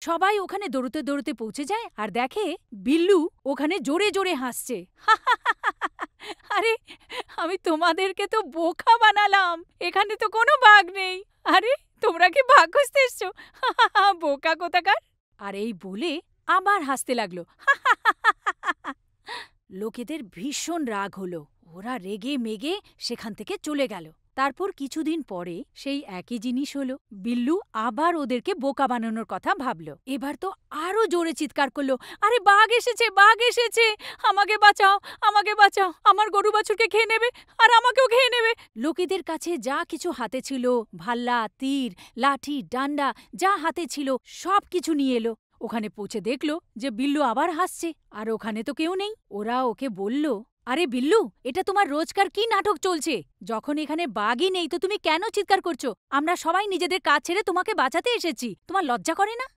সবাই ওখানে দৌড়তে দৌড়তে পৌঁছে যায় আর দেখে বিল্লু ওখানে জোরে জোরে হাসছে। আরে, আমি তোমাদেরকে তো বোকা বানালাম, এখানে তো কোনো বাঘ নেই। আরে, তোমরা কি বাঘ খুঁজতে এসছো? বোকা কোথাকার। আর এই বলে আবার হাসতে লাগলো। লোকেদের ভীষণ রাগ হলো। ওরা রেগে মেগে সেখান থেকে চলে গেল। তারপর কিছুদিন পরে সেই একই জিনিস হলো। বিল্লু আবার ওদেরকে বোকা বানানোর কথা ভাবল। এবার তো আরো জোরে চিৎকার করলো, আরে বাঘ এসেছে, বাঘ এসেছে, আমাকে বাঁচাও, আমাকে বাঁচাও, আমার গরু বাছুরকে খেয়ে নেবে আর আমাকেও খেয়ে নেবে। লোকেদের কাছে যা কিছু হাতে ছিল, ভাল্লা, তীর, লাঠি, ডান্ডা, যা হাতে ছিল সব কিছু নিয়ে এলো। ওখানে পৌঁছে দেখলো যে বিল্লু আবার হাসছে আর ওখানে তো কেউ নেই। ওরা ওকে বলল, আরে বিল্লু, এটা তোমার রোজকার কি নাটক চলছে? যখন এখানে বাঘই নেই তো তুমি কেন চিৎকার করছো? আমরা সবাই নিজেদের কাজ ছেড়ে তোমাকে বাঁচাতে এসেছি, তোমার লজ্জা করে না?